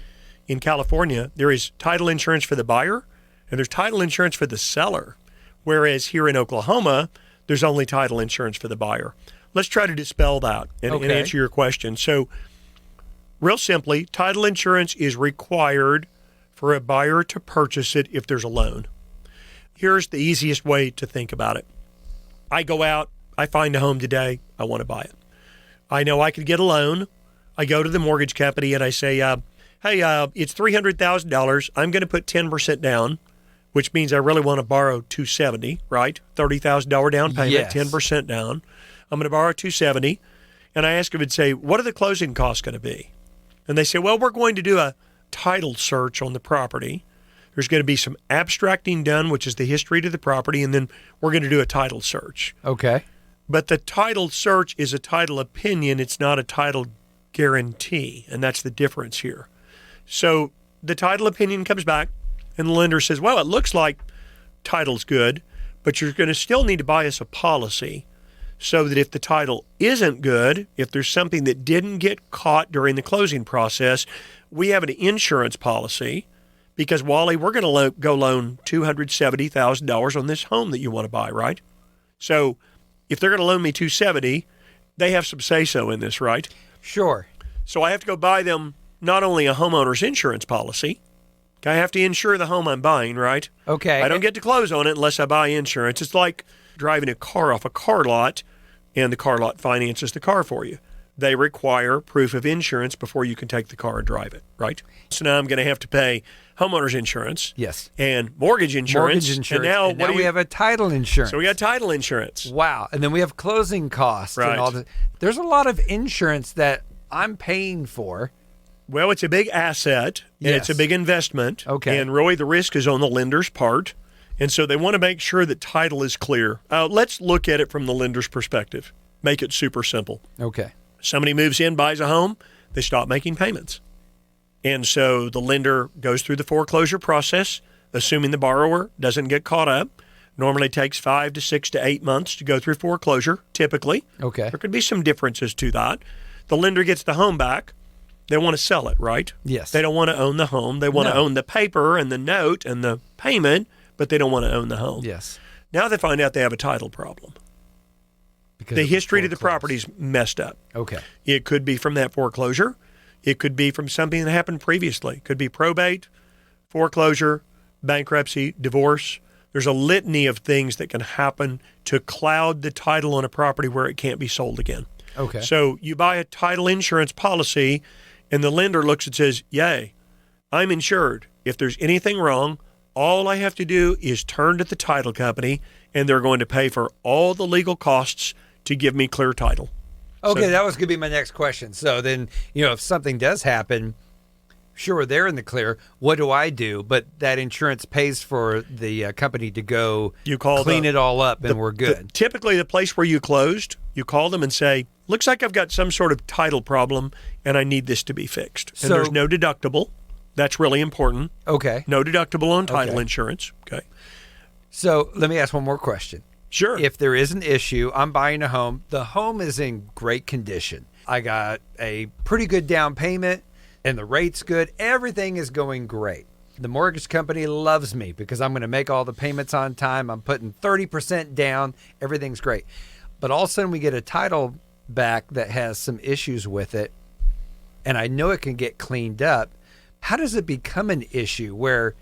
California, there is title insurance for the buyer and there's title insurance for the seller. Whereas here in Oklahoma, there's only title insurance for the buyer. Let's try to dispel that and answer your question. So, real simply, title insurance is required for a buyer to purchase it if there's a loan. Here's the easiest way to think about it. I go out, I find a home today, I want to buy it. I know I could get a loan. I go to the mortgage company and I say, hey, it's $300,000. I'm going to put 10% down, which means I really want to borrow $270, right? $30,000 down payment, Yes. 10% down. I'm going to borrow $270. And I ask them and say, what are the closing costs going to be? And they say, well, we're going to do a title search on the property. There's going to be some abstracting done, which is the history to the property, and then we're going to do a title search. Okay. But the title search is a title opinion. It's not a title guarantee, and that's the difference here. So the title opinion comes back, and the lender says, well, it looks like title's good, but you're going to still need to buy us a policy so that if the title isn't good, if there's something that didn't get caught during the closing process, we have an insurance policy because, Wally, we're going to go loan $270,000 on this home that you want to buy, right? So if they're going to loan me $270,000, they have some say-so in this, right? Sure. So I have to go buy them not only a homeowner's insurance policy, I have to insure the home I'm buying, right? Okay. I don't get to close on it unless I buy insurance. It's like driving a car off a car lot, and the car lot finances the car for you. They require proof of insurance before you can take the car and drive it, right? So now I'm going to have to pay homeowner's insurance. Yes. And mortgage insurance. Mortgage insurance. And now, we have a title insurance. So we got title insurance. Wow. And then we have closing costs Right. and all that. There's a lot of insurance that I'm paying for. Well, it's a big asset, and Yes. it's a big investment. Okay. And really the risk is on the lender's part. And so they want to make sure that title is clear. Let's look at it from the lender's perspective. Make it super simple. Okay. Somebody moves in, buys a home, they stop making payments. And so the lender goes through the foreclosure process, assuming the borrower doesn't get caught up. Normally takes 5 to 6 to 8 months to go through foreclosure, typically. Okay. There could be some differences to that. The lender gets the home back. They want to sell it, right? Yes. They don't want to own the home. They want to No. own the paper and the note and the payment, but they don't want to own the home. Yes. Now they find out they have a title problem. Because The it was history to the foreclosed. property's messed up. Okay. It could be from that foreclosure. It could be from something that happened previously. It could be probate, foreclosure, bankruptcy, divorce. There's a litany of things that can happen to cloud the title on a property where it can't be sold again. Okay. So you buy a title insurance policy, and the lender looks and says, yay, I'm insured. If there's anything wrong, all I have to do is turn to the title company, and they're going to pay for all the legal costs to give me clear title. Okay, So- that was going to be my next question. So then, if something does happen, sure, they're in the clear. What do I do? But that insurance pays for the company to go clean it all up, and we're good. Typically, the place where you closed, you call them and say, looks like I've got some sort of title problem, and I need this to be fixed. And there's no deductible. That's really important. Okay. No deductible on title insurance. Okay. So let me ask one more question. Sure. If there is an issue, I'm buying a home. The home is in great condition. I got a pretty good down payment, and the rate's good. Everything is going great. The mortgage company loves me because I'm going to make all the payments on time. I'm putting 30% down. Everything's great. But all of a sudden we get a title back that has some issues with it, and I know it can get cleaned up. How does it become an issue? Where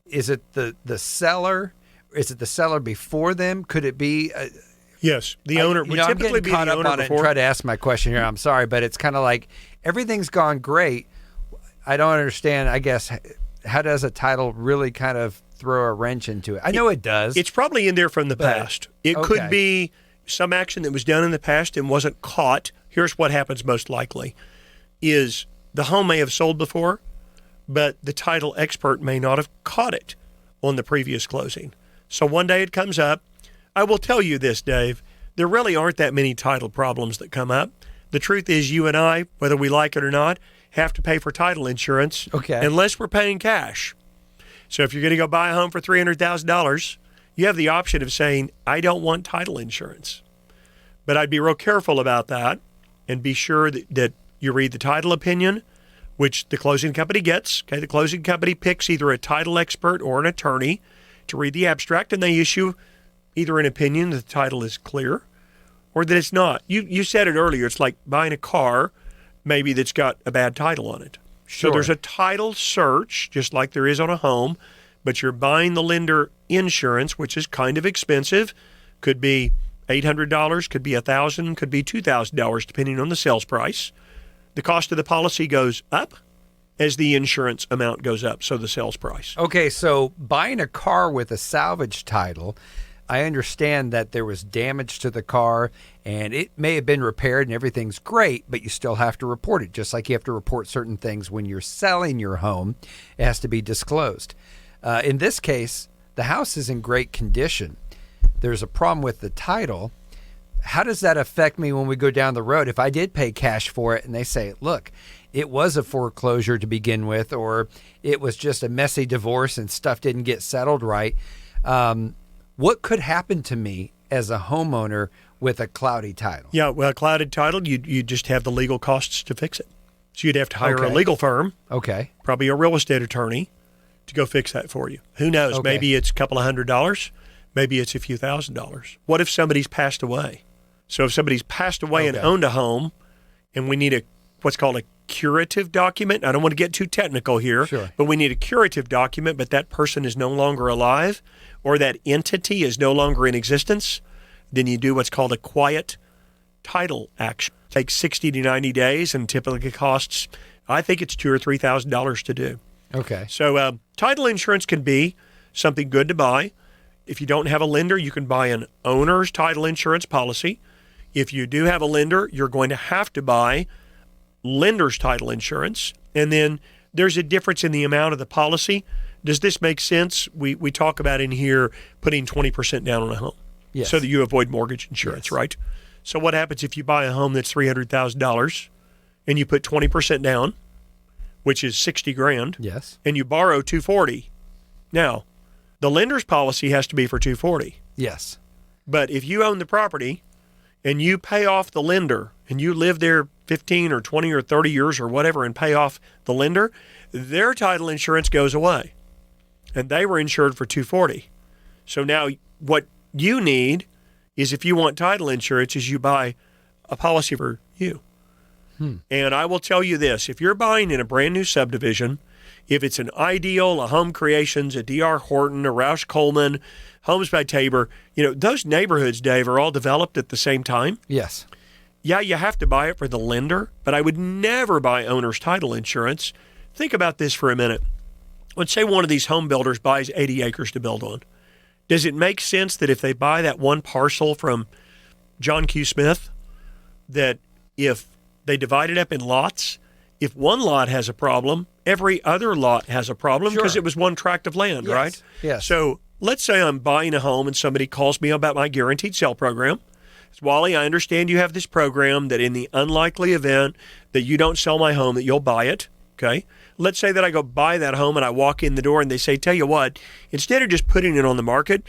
is it the seller? Is it the seller before them? Could it be? Yes, the owner would I'm typically getting be caught the up owner on it and before. try to ask my question here. I'm sorry, but it's kind of like everything's gone great. I don't understand. I guess how does a title really kind of throw a wrench into it? I know it does. It's probably in there from the past. It okay. could be some action that was done in the past and wasn't caught. Here's what happens most likely is the home may have sold before, but the title expert may not have caught it on the previous closing. So one day it comes up. I will tell you this, Dave, there really aren't that many title problems that come up. The truth is you and I, whether we like it or not, have to pay for title insurance unless we're paying cash. So if you're going to go buy a home for $300,000, you have the option of saying, I don't want title insurance. But I'd be real careful about that and be sure that you read the title opinion, which the closing company gets. Okay, the closing company picks either a title expert or an attorney to read the abstract, and they issue either an opinion that the title is clear or that it's not. You said it earlier. It's like buying a car maybe that's got a bad title on it. Sure. So there's a title search, just like there is on a home, but you're buying the lender insurance, which is kind of expensive. Could be $800, could be $1,000, could be $2,000, depending on the sales price. The cost of the policy goes up as the insurance amount goes up, so the sales price. Okay, so buying a car with a salvage title, I understand that there was damage to the car and it may have been repaired and everything's great, but you still have to report it, just like you have to report certain things when you're selling your home. It has to be disclosed. In this case, the house is in great condition. There's a problem with the title. How does that affect me when we go down the road? If I did pay cash for it and they say, look, it was a foreclosure to begin with, or it was just a messy divorce and stuff didn't get settled right, what could happen to me as a homeowner with a cloudy title? Yeah, well, a clouded title, you just have the legal costs to fix it. So you'd have to hire a legal firm, probably a real estate attorney, to go fix that for you. Who knows? Maybe it's a couple of $100. Maybe it's a few $1,000s. What if somebody's passed away? So if somebody's passed away and owned a home, and we need what's called a curative document. I don't want to get too technical here, but we need a curative document, but that person is no longer alive or that entity is no longer in existence, then you do what's called a quiet title action. It takes 60 to 90 days and typically costs, I think it's $2,000 or $3,000 to do. Okay. So title insurance can be something good to buy. If you don't have a lender, you can buy an owner's title insurance policy. If you do have a lender, you're going to have to buy lender's title insurance. And then there's a difference in the amount of the policy. Does this make sense? We talk about in here putting 20% down on a home so that you avoid mortgage insurance, right? So what happens if you buy a home that's $300,000 and you put 20% down, which is $60,000, and you borrow $240? Now, the lender's policy has to be for $240. Yes. But if you own the property and you pay off the lender and you live there 15 or 20 or 30 years or whatever and pay off the lender, their title insurance goes away. And they were insured for $240. So now what you need is, if you want title insurance, is you buy a policy for you. And I will tell you this, if you're buying in a brand new subdivision If it's an Ideal, a Home Creations, a D.R. Horton, a Roush Coleman, Homes by Tabor, those neighborhoods, Dave, are all developed at the same time. Yes. Yeah, you have to buy it for the lender, but I would never buy owner's title insurance. Think about this for a minute. Let's say one of these home builders buys 80 acres to build on. Does it make sense that if they buy that one parcel from John Q. Smith, that if they divide it up in lots, if one lot has a problem, every other lot has a problem because it was one tract of land, right? Yes. So let's say I'm buying a home and somebody calls me about my guaranteed sale program. It's, Wally, I understand you have this program that in the unlikely event that you don't sell my home, that you'll buy it, okay? Let's say that I go buy that home and I walk in the door and they say, tell you what, instead of just putting it on the market,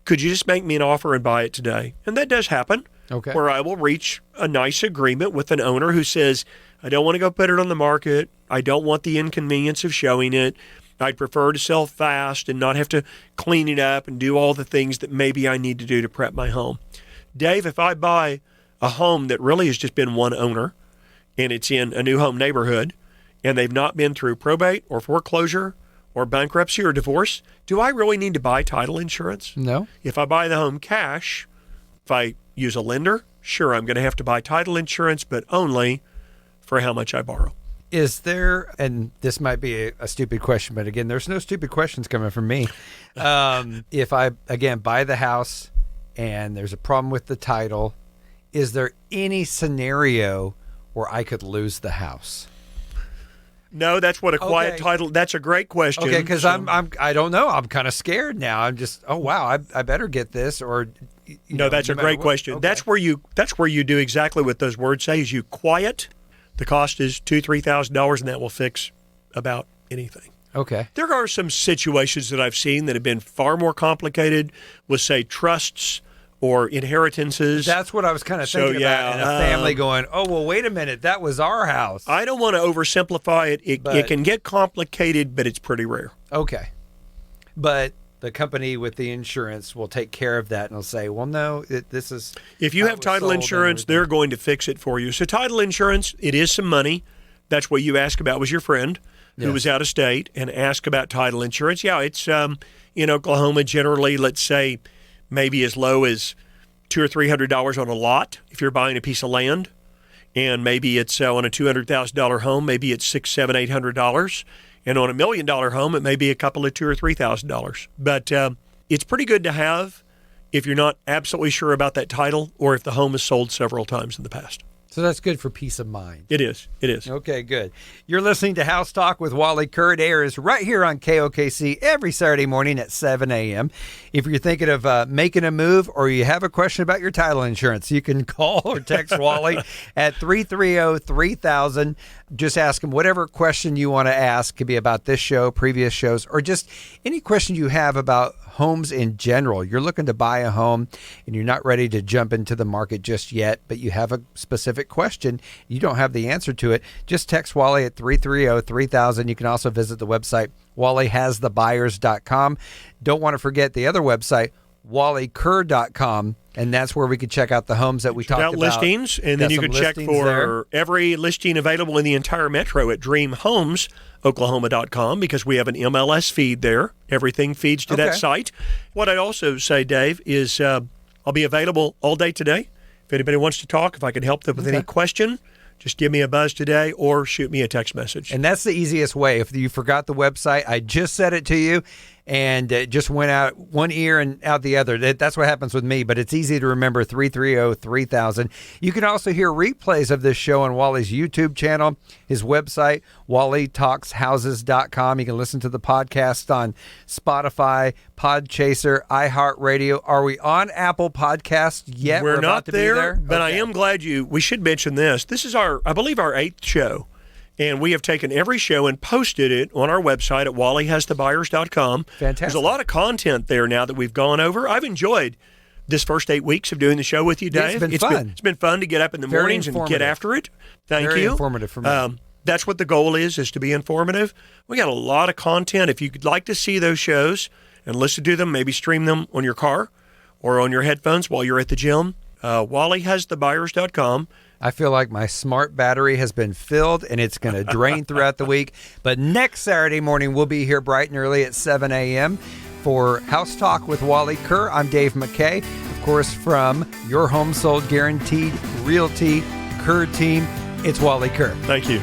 could you just make me an offer and buy it today? And that does happen. Okay. Where I will reach a nice agreement with an owner who says, I don't want to go put it on the market. I don't want the inconvenience of showing it. I'd prefer to sell fast and not have to clean it up and do all the things that maybe I need to do to prep my home. Dave, if I buy a home that really has just been one owner and it's in a new home neighborhood and they've not been through probate or foreclosure or bankruptcy or divorce, do I really need to buy title insurance? No. If I buy the home cash, if I use a lender, sure, I'm going to have to buy title insurance, but only for how much I borrow. Is there, and this might be a stupid question, but again, there's no stupid questions coming from me. If I, again, buy the house and there's a problem with the title, is there any scenario where I could lose the house? No, that's what a quiet title. That's a great question. Okay, because I don't know. I'm kind of scared now. I'm just, oh wow, I better get this or. No, that's a great question. Okay. That's where you do exactly what those words say. Is you quiet. The cost is $2,000-$3,000, and that will fix about anything. Okay. There are some situations that I've seen that have been far more complicated with, say, trusts or inheritances. That's what I was kind of thinking about. And a family going, oh, well, wait a minute. That was our house. I don't want to oversimplify it. It can get complicated, but it's pretty rare. Okay. But the company with the insurance will take care of that and will say, well, no, this is. If you have title insurance, they're going to fix it for you. So title insurance, it is some money. That's what you asked about was your friend who was out of state and asked about title insurance. Yeah, it's in Oklahoma generally, let's say maybe as low as $200 or $300 on a lot if you're buying a piece of land. And maybe it's on a $200,000 home, maybe it's $600, $700, $800. And on $1 million home, it may be a couple of $2,000 or $3,000. But it's pretty good to have if you're not absolutely sure about that title or if the home is sold several times in the past. So that's good for peace of mind. It is. It is. Okay, good. You're listening to House Talk with Wally Kerr. It airs right here on KOKC every Saturday morning at 7 a.m. If you're thinking of making a move or you have a question about your title insurance, you can call or text Wally at 330-3000. Just ask him whatever question you want to ask. It could be about this show, previous shows, or just any question you have about homes in general. You're looking to buy a home and you're not ready to jump into the market just yet, but you have a specific question. You don't have the answer to it. Just text Wally at 330-3000. You can also visit the website, wallyhasthebuyers.com. Don't want to forget the other website, wallykerr.com. And that's where we could check out the homes that we talked about. Listings, and then you can check for every listing available in the entire metro at dreamhomesoklahoma.com because we have an MLS feed there. Everything feeds to that site. What I'd also say, Dave, is I'll be available all day today. If anybody wants to talk, if I can help them with any question, just give me a buzz today or shoot me a text message. And that's the easiest way. If you forgot the website, I just said it to you, and it just went out one ear and out the other. That's what happens with me, but it's easy to remember, 330-3000. You can also hear replays of this show on Wally's YouTube channel, his website, wallytalkshouses.com. You can listen to the podcast on Spotify, Podchaser, iHeartRadio. Are we on Apple Podcasts yet? We're not about to be there, but I am glad we should mention this. This is I believe our 8th show. And we have taken every show and posted it on our website at wallyhasthebuyers.com. Fantastic. There's a lot of content there now that we've gone over. I've enjoyed this first 8 weeks of doing the show with you, Dave. It's been fun. It's been fun to get up in the mornings and get after it. Thank you. Very informative for me. That's what the goal is to be informative. We got a lot of content. If you'd like to see those shows and listen to them, maybe stream them on your car or on your headphones while you're at the gym, wallyhasthebuyers.com. I feel like my smart battery has been filled and it's going to drain throughout the week. But next Saturday morning, we'll be here bright and early at 7 a.m. for House Talk with Wally Kerr. I'm Dave McKay, of course, from Your Home Sold Guaranteed Realty Kerr team. It's Wally Kerr. Thank you.